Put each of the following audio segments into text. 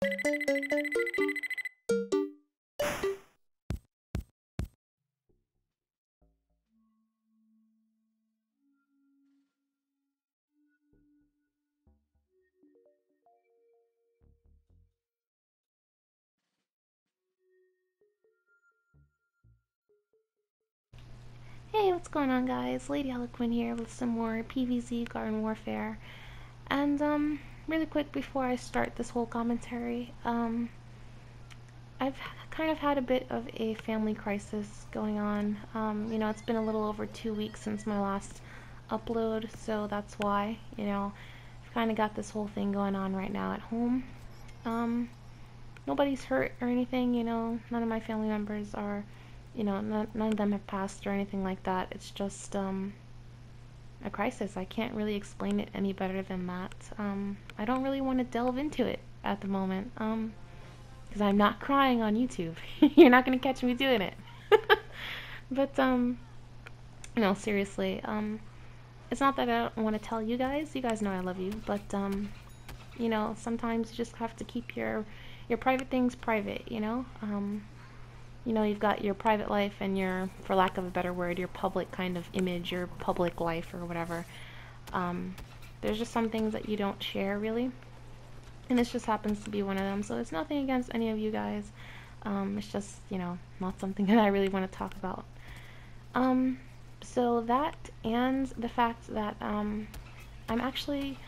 Hey, what's going on, guys? Lady Eloquent here with some more PvZ Garden Warfare. And, really quick before I start this whole commentary, I've kind of had a bit of a family crisis going on. It's been a little over 2 weeks since my last upload, so that's why, I've kind of got this whole thing going on right now at home. Nobody's hurt or anything, none of my family members are, none of them have passed or anything like that. It's just, a crisis. I can't really explain it any better than that. I don't really want to delve into it at the moment, because I'm not crying on YouTube. You're not going to catch me doing it. But, seriously, it's not that I don't want to tell you guys. You guys know I love you, but, sometimes you just have to keep your private things private, you've got your private life and your, for lack of a better word, your public kind of image, your public life or whatever. There's just some things that you don't share, really. And this just happens to be one of them, so it's nothing against any of you guys. It's just, not something that I really want to talk about. So that, and the fact that, I'm actually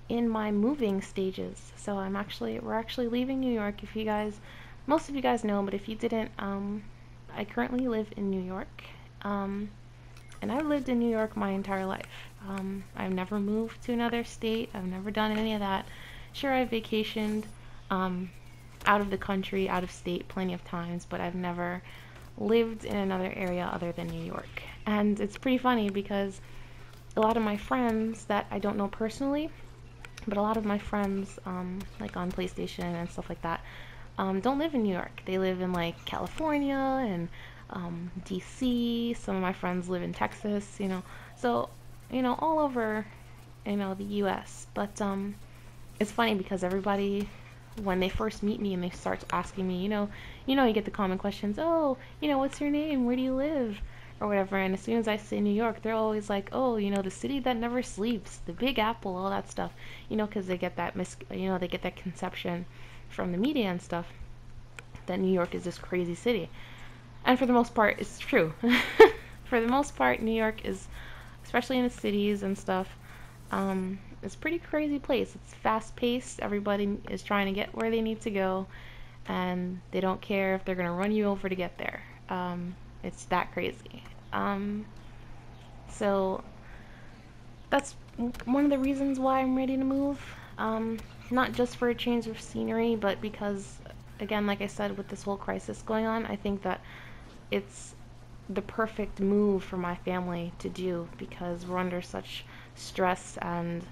in my moving stages. So we're actually leaving New York. If you guys, most of you guys know, but if you didn't, I currently live in New York, and I've lived in New York my entire life. I've never moved to another state. I've never done any of that. Sure, I've vacationed out of the country, out of state plenty of times, but I've never lived in another area other than New York. And it's pretty funny because a lot of my friends that I don't know personally, but a lot of my friends, like on PlayStation and stuff like that, don't live in New York. They live in like California and DC. Some of my friends live in Texas, so all over the US. But it's funny because everybody, when they first meet me and they start asking me, you get the common questions, oh, what's your name, where do you live, or whatever, and as soon as I say New York, they're always like, oh, the city that never sleeps, the Big Apple, all that stuff, because they get that they get that conception from the media and stuff that New York is this crazy city. And for the most part, it's true. For the most part, New York is, especially in the cities and stuff, it's a pretty crazy place. It's fast-paced. Everybody is trying to get where they need to go, and they don't care if they're going to run you over to get there. It's that crazy. So that's one of the reasons why I'm ready to move. Not just for a change of scenery, but because, again, like I said, with this whole crisis going on, I think that it's the perfect move for my family to do, because we're under such stress, and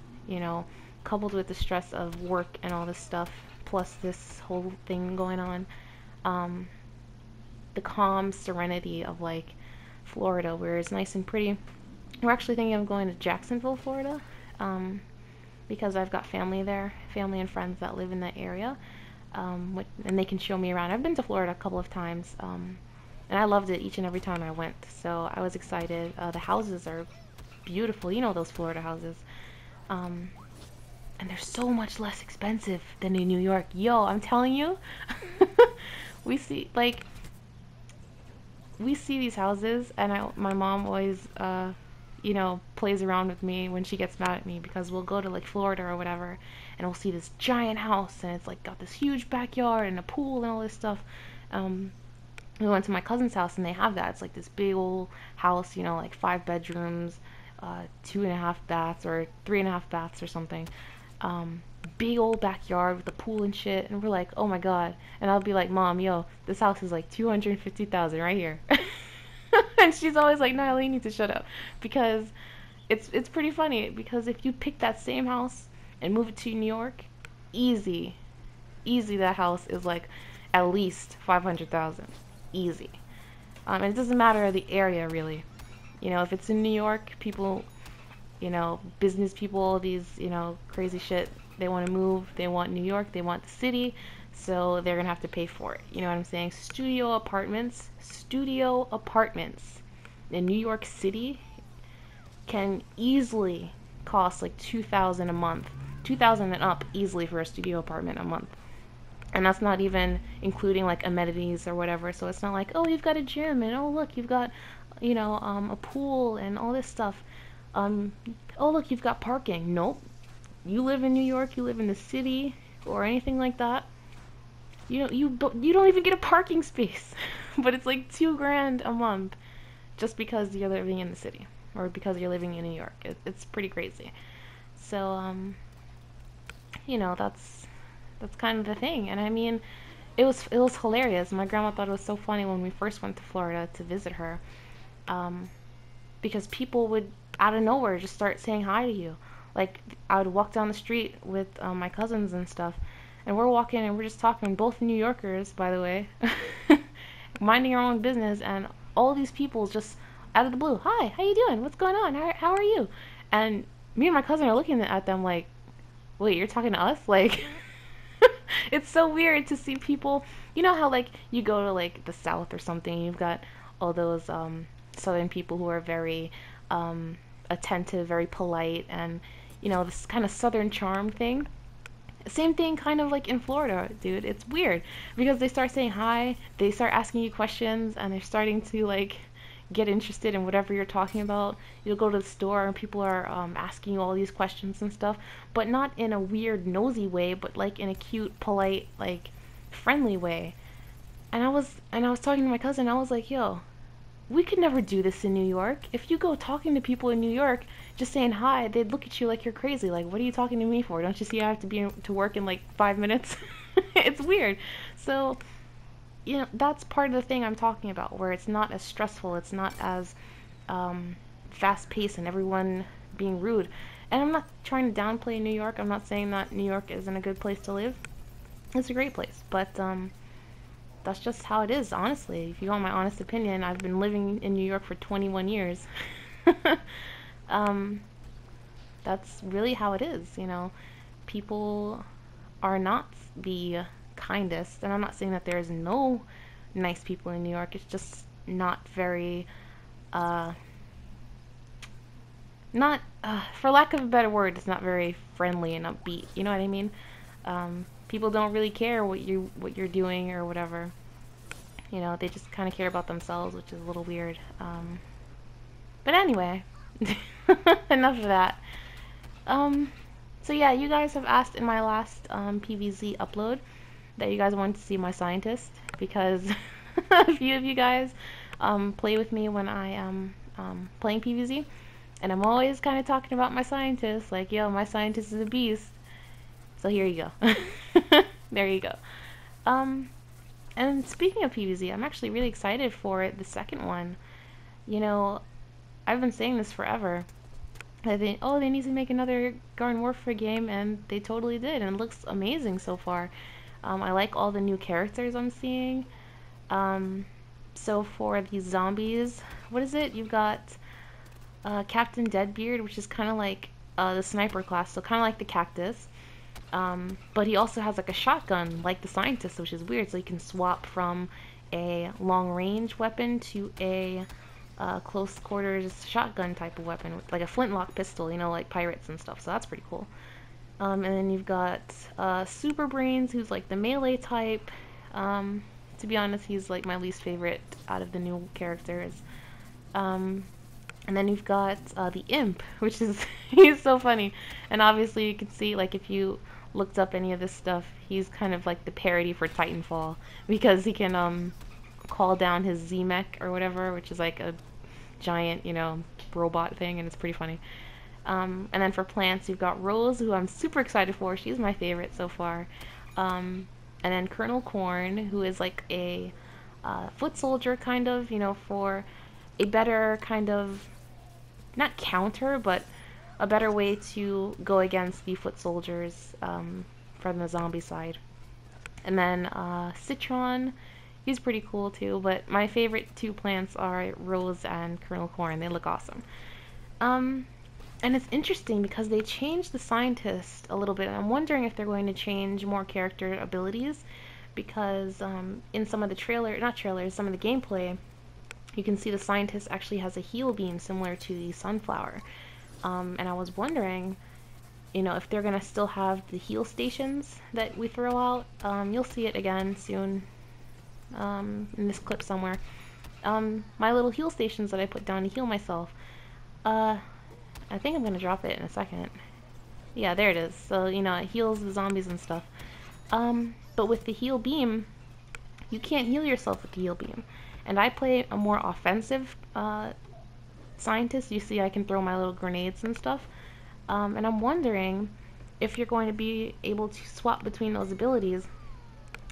coupled with the stress of work and all this stuff, plus this whole thing going on, the calm serenity of like Florida, where it's nice and pretty. We're actually thinking of going to Jacksonville, Florida, because I've got family there, family and friends that live in that area, and they can show me around. I've been to Florida a couple of times, and I loved it each and every time I went, so I was excited. The houses are beautiful, those Florida houses, and they're so much less expensive than in New York. Yo, I'm telling you, we see these houses, and my mom always, plays around with me when she gets mad at me, because we'll go to like Florida or whatever, and we'll see this giant house, and it's like got this huge backyard and a pool and all this stuff. We went to my cousin's house, and they have that. It's like this big old house, like 5 bedrooms, 2.5 baths or 3.5 baths or something. Big old backyard with a pool and shit, and we're like, oh my god. And I'll be like, Mom, yo, this house is like $250,000 right here. And she's always like, Nyla, you need to shut up, because it's pretty funny, because if you pick that same house and move it to New York, easy that house is like at least 500,000, easy. And it doesn't matter the area, really. If it's in New York, people, business people, these, crazy shit, they want to move, they want New York, they want the city, so they're gonna have to pay for it. You know what I'm saying? Studio apartments in New York City can easily cost like 2,000 a month, 2,000 and up easily for a studio apartment a month. And that's not even including like amenities or whatever. So it's not like, oh, you've got a gym, and oh look, you've got, a pool and all this stuff. Um, oh look, you've got parking. Nope. You live in New York, you live in the city, or anything like that. You don't even get a parking space, but it's like 2 grand a month just because you're living in the city or because you're living in New York. It's pretty crazy. So that's kind of the thing. And I mean, it was hilarious. My grandma thought it was so funny when we first went to Florida to visit her, um, because people would out of nowhere just start saying hi to you. Like I would walk down the street with my cousins and stuff, and we're walking and we're just talking, both New Yorkers, by the way, minding our own business, and all these people just out of the blue, hi, how you doing? What's going on? How are you? And me and my cousin are looking at them like, wait, you're talking to us? Like, it's so weird to see people. You know how like you go to like the South or something, you've got all those Southern people who are very attentive, very polite, and this kind of Southern charm thing. Same thing kind of like in Florida, dude. It's weird because they start saying hi, they start asking you questions, and they're starting to like get interested in whatever you're talking about. You'll go to the store and people are asking you all these questions and stuff, but not in a weird nosy way, but like in a cute, polite, like friendly way. And I was talking to my cousin. I was like, yo, we could never do this in New York. If you go talking to people in New York, just saying hi, they'd look at you like you're crazy. Like, what are you talking to me for? Don't you see I have to be to work in like 5 minutes? It's weird. So, that's part of the thing I'm talking about, where it's not as stressful, it's not as fast paced, and everyone being rude. And I'm not trying to downplay New York. I'm not saying that New York isn't a good place to live. It's a great place, but that's just how it is, honestly. If you want my honest opinion, I've been living in New York for 21 years. um, that's really how it is, People are not the kindest, and I'm not saying that there's no nice people in New York. It's just not very, not, for lack of a better word, it's not very friendly and upbeat. You know what I mean? People don't really care what you're doing or whatever. They just kind of care about themselves, which is a little weird. But anyway, enough of that. So yeah, you guys have asked in my last PVZ upload that you guys wanted to see my scientist, because a few of you guys play with me when I am playing PVZ, and I'm always kind of talking about my scientist, like, yo, my scientist is a beast. So here you go. There you go. And speaking of PVZ, I'm actually really excited for the second one. I've been saying this forever. I think, oh, they need to make another Garden Warfare game, and they totally did, and it looks amazing so far. I like all the new characters I'm seeing. So for these zombies, what is it? You've got Captain Deadbeard, which is kind of like the sniper class, so kind of like the cactus. But he also has like a shotgun, like the scientist, which is weird. So you can swap from a long-range weapon to a close quarters shotgun type of weapon, like a flintlock pistol, like pirates and stuff. So that's pretty cool. And then you've got Super Brains, who's like the melee type. To be honest, he's like my least favorite out of the new characters. And then you've got the Imp, which is he's so funny. And obviously you can see, like, if you looked up any of this stuff, he's kind of like the parody for Titanfall, because he can call down his Z-Mech or whatever, which is like a giant, robot thing, and it's pretty funny. And then for plants, you've got Rose, who I'm super excited for. She's my favorite so far. And then Colonel Corn, who is like a foot soldier, kind of, for a better kind of, not counter, but a better way to go against the foot soldiers from the zombie side. And then Citron, he's pretty cool too, but my favorite two plants are Rose and Colonel Corn. They look awesome. And it's interesting because they changed the scientist a little bit, and I'm wondering if they're going to change more character abilities because in some of the not trailers, some of the gameplay, you can see the scientist actually has a heal beam similar to the sunflower. And I was wondering, if they're going to still have the heal stations that we throw out. You'll see it again soon in this clip somewhere. My little heal stations that I put down to heal myself. I think I'm going to drop it in a second. Yeah, there it is. So, it heals the zombies and stuff. But with the heal beam, you can't heal yourself with the heal beam. And I play a more offensive scientist. You see I can throw my little grenades and stuff. And I'm wondering if you're going to be able to swap between those abilities,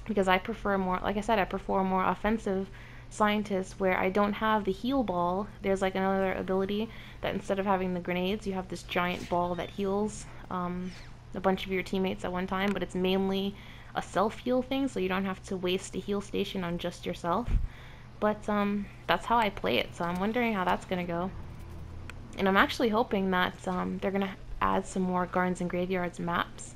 because I prefer more, like I said, I prefer a more offensive scientist where I don't have the heal ball. There's like another ability that instead of having the grenades, you have this giant ball that heals a bunch of your teammates at one time, but it's mainly a self-heal thing, so you don't have to waste a heal station on just yourself. But that's how I play it, so I'm wondering how that's going to go. And I'm actually hoping that they're going to add some more Gardens and Graveyards maps,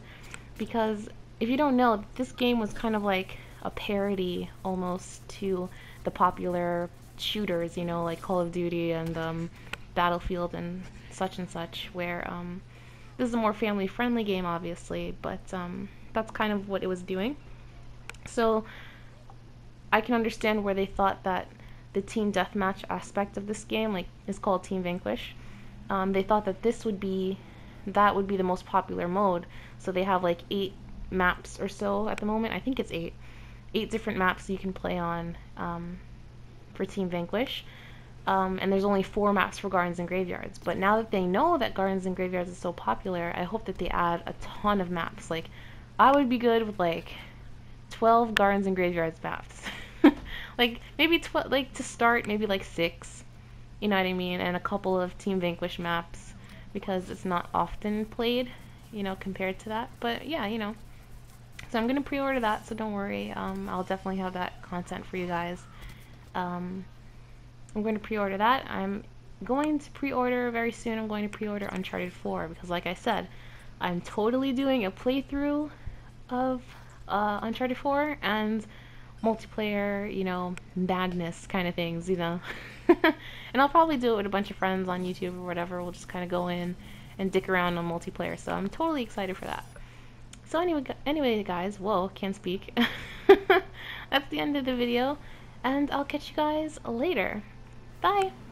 because if you don't know, this game was kind of like a parody almost to the popular shooters, like Call of Duty and Battlefield and such, where this is a more family-friendly game, obviously, but that's kind of what it was doing. So I can understand where they thought that the team deathmatch aspect of this game, is called Team Vanquish. They thought that that would be the most popular mode. So they have 8 maps or so at the moment. I think it's 8 different maps you can play on for Team Vanquish. And there's only 4 maps for Gardens and Graveyards. But now that they know that Gardens and Graveyards is so popular, I hope that they add a ton of maps. I would be good with 12 Gardens and Graveyards maps. Maybe to start, maybe 6. You know what I mean? And a couple of Team Vanquish maps, because it's not often played, compared to that. But yeah, So I'm gonna pre-order that, so don't worry. I'll definitely have that content for you guys. I'm going to pre-order that. I'm going to pre-order very soon. I'm going to pre-order Uncharted 4 because, like I said, I'm totally doing a playthrough of Uncharted 4 and multiplayer, madness kind of things, And I'll probably do it with a bunch of friends on YouTube or whatever. We'll just kind of go in and dick around on multiplayer. So I'm totally excited for that. So anyway, guys, whoa, can't speak. That's the end of the video, and I'll catch you guys later. Bye!